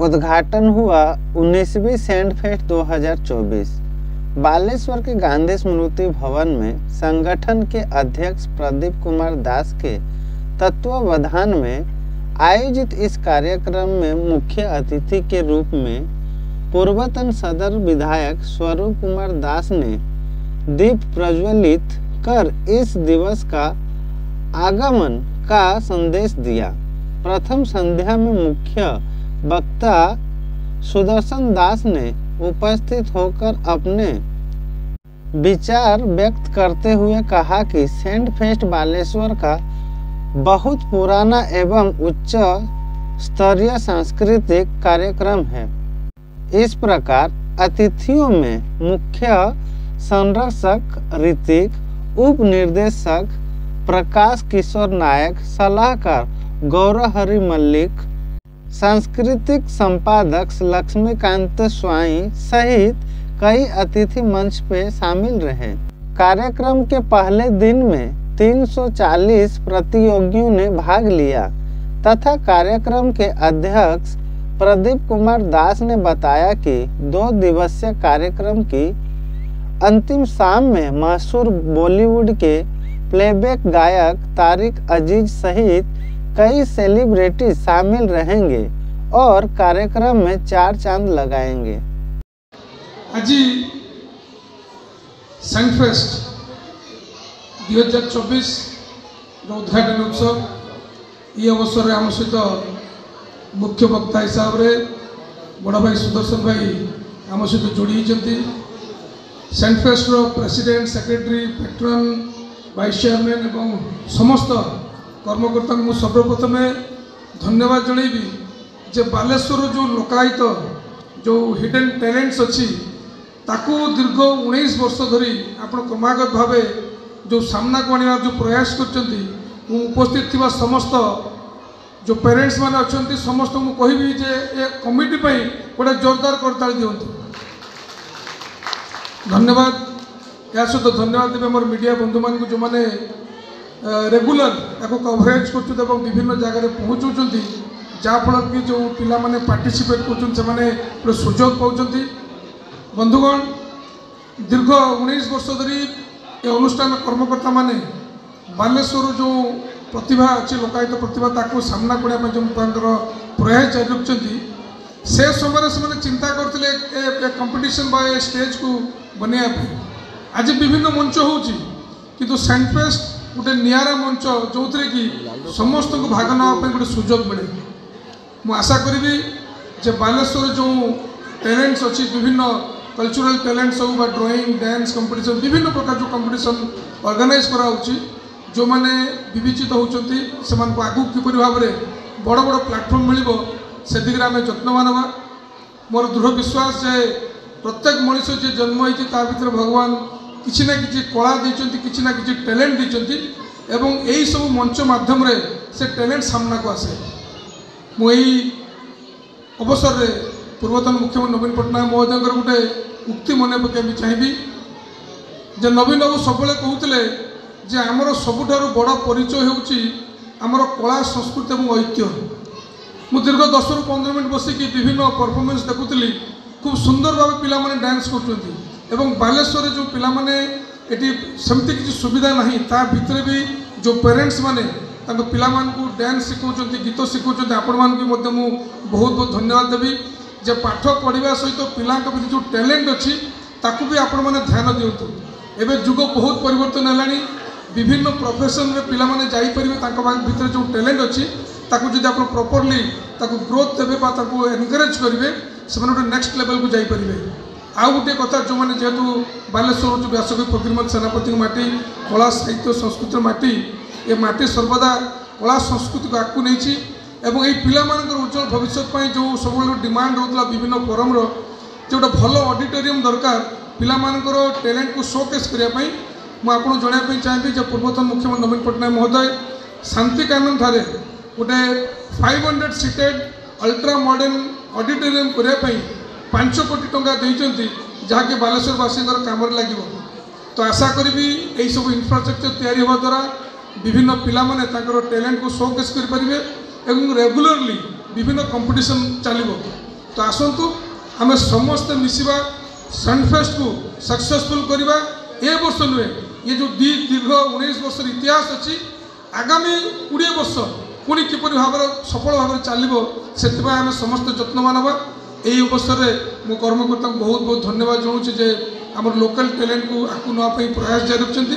उद्घाटन हुआ 19वीं सैंडफेस्ट 2024। बालेश्वर के गांधी स्मृति भवन में संगठन के अध्यक्ष प्रदीप कुमार दास के तत्वावधान में आयोजित इस कार्यक्रम में मुख्य अतिथि के रूप में पूर्वतन सदर विधायक स्वरूप कुमार दास ने दीप प्रज्वलित कर इस दिवस का आगमन का संदेश दिया। प्रथम संध्या में मुख्य वक्ता सुदर्शन दास ने उपस्थित होकर अपने विचार व्यक्त करते हुए कहा कि सैंडफेस्ट बालेश्वर का बहुत पुराना एवं उच्च स्तरीय सांस्कृतिक कार्यक्रम है। इस प्रकार अतिथियों में मुख्य संरक्षक ऋतिक, उप निर्देशक प्रकाश किशोर नायक, सलाहकार गौरव हरि मल्लिक, सांस्कृतिक संपादक लक्ष्मीकांत स्वाई सहित कई अतिथि मंच पे शामिल रहे। कार्यक्रम के पहले दिन में 340 प्रतियोगियों ने भाग लिया तथा कार्यक्रम के अध्यक्ष प्रदीप कुमार दास ने बताया कि 2 दिवसीय कार्यक्रम की अंतिम शाम में मशहूर बॉलीवुड के प्लेबैक गायक तारिक अजीज सहित कई सेलिब्रिटी शामिल रहेंगे और कार्यक्रम में 4 चांद लगाएंगे। आज सैंडफेस्ट 2024 उद्घाटन उत्सव ये अवसर आम सहित मुख्य वक्ता हिसाब से बड़ भाई सुदर्शन भाई आम सहित जोड़ी Sandfest president, secretary, patron, vice chairman एवं समस्त कर्मकर्ता को सर्वप्रथम धन्यवाद जनइबी जे बालेश्वर जो लोकायत जो हिडन टैलेंट्स अच्छी ताकू दीर्घ 19 वर्ष धरी आपण क्रमागत भाव जो सामना को आने जो प्रयास कर उपस्थित थिबा समस्त जो पेरेंट्स माने अच्छी समस्त को कहबी जे ए कमिटी पई गोटे जोरदार करताली दियंतु। धन्यवाद। या सहित धन्यवाद देवे मोर मीडिया बंधु मान जो मैंने रेगुलर या कवरेज कर विभिन्न जगह पहुँचाऊँ जहाँफल कि जो पिला माने पार्टिसिपेट कर सुजोग पाँच। बंधुगण दीर्घ 19 वर्ष धरी ये अनुष्ठान कर्मकर्ता माने बालेश्वर जो प्रतिभा अच्छी लोकायत प्रतिभा ताको सामना करने जो प्रयास जारी रखिंट से समय से चिंता करते कंपटीशन बा स्टेज को बनवाई। आज विभिन्न मंच हो सैंडफेस्ट गोटे निरा मंच जो थे कि समस्त को भाग नापी गोटे सुजोग मिले। मु आशा करी जे बालेश्वर जो टैलेंट्स अच्छी विभिन्न कल्चरल टैलेंट्स हो ड्राइंग, डांस कंपटीशन विभिन्न प्रकार जो कंपटीशन ऑर्गेनाइज कराऊँगी जो मैंने विवेचित होती से आगू किपर भाव में बड़ बड़ प्लाटफॉर्म मिल से दिगरे आम जत्नवान हाँ। मोर दृढ़ विश्वास जे प्रत्येक मनुष्य जे जन्म होती भीतर भगवान किसी ना कि कला देते किसी ना कि टैलेंट देते एवं यही सब मंच माध्यम से टैलेंट सामना को आसे। मुझे अवसर रे पूर्वतन मुख्यमंत्री नवीन पट्टनायक महोदय गोटे उक्ति मन पकड़ चाहिए जे नवीन बाबू सब कहते जे आमर सबुठारु बड़ परिचय होउची आमर कला संस्कृति और ऐतिह्य। मु दीर्घ 10 ରୁ 15 मिनट बसिकी विभिन्न परफॉर्मेंस देखुली खूब सुंदर भाव पिला माने डांस करते बालेश्वर जो पिला माने एटी सेमती किसी सुविधा नहीं ता भितर भी जो पेरेंट्स माने तांको पिला मान को डांस शिखौचंती, गीत शिखौचंती। आपण मान को मध्य मु बहुत बहुत धन्यवाद देवी जे पाठ पढ़ा सहित पिला जो टैलेंट अच्छी ताकू भी आपण माने ध्यान दियंतु। एबे जुग बहुत परिवर्तन हेलानी विभिन्न प्रोफेशन रे पिला माने जाई परिबे तांको भितर जो टैलेंट अच्छी ताकू जदि आपण प्रॉपर्ली ताकू ग्रोथ देबे बा ताकू एनकरेज करिवे से माने नेक्स्ट लेवल को जाई परिबे। आउ गोटे कथा जो मैंने जेहेतु बालेश्वर जो व्यासकवि फकीरमोहन सेनापति माटी कला साहित्य संस्कृति माटी ये माटी सर्वदा कला संस्कृति को आगू नहीं एवं ये पिला उज्जवल भविष्य जो सब डिमांड रोला विभिन्न फोरम जो गोटे भल ऑडिटोरियम दरकार पिला टैलेंट को शोकेस करने मुझे जनवाई चाहिए जो पूर्वतन मुख्यमंत्री नवीन पट्टनायक महोदय शांति कानन ठारे गोटे 500 सीटेड अल्ट्रा मॉडर्न ऑडिटोरियम करने 5 कोटी टंका देइचंती जहाँकि बालेश्वरवासी काम लगे। तो आशा करी यही सब इंफ्रास्ट्रक्चर तैयारी होगा द्वारा विभिन्न पिला माने तांकर टैलेंट को शोकेस करें एवं रेगुलरली विभिन्न कंपटीशन चलो तो आसतु आम समस्ते मिसिबा सनफेस्ट को सक्सेसफुल करवा ए वर्ष नुहे ये जो दीर्घ 19 वर्ष इतिहास अच्छी आगामी 20 वर्ष पुणी किपरि भाव सफल भाव चलो से आम समस्त जत्नवान हवा। यही अवसर में मो कर्मकर्ता बहुत बहुत धन्यवाद जनाऊँ जे आम लोकल टैलेंट को आकु नापी प्रयास जारी रखिंट।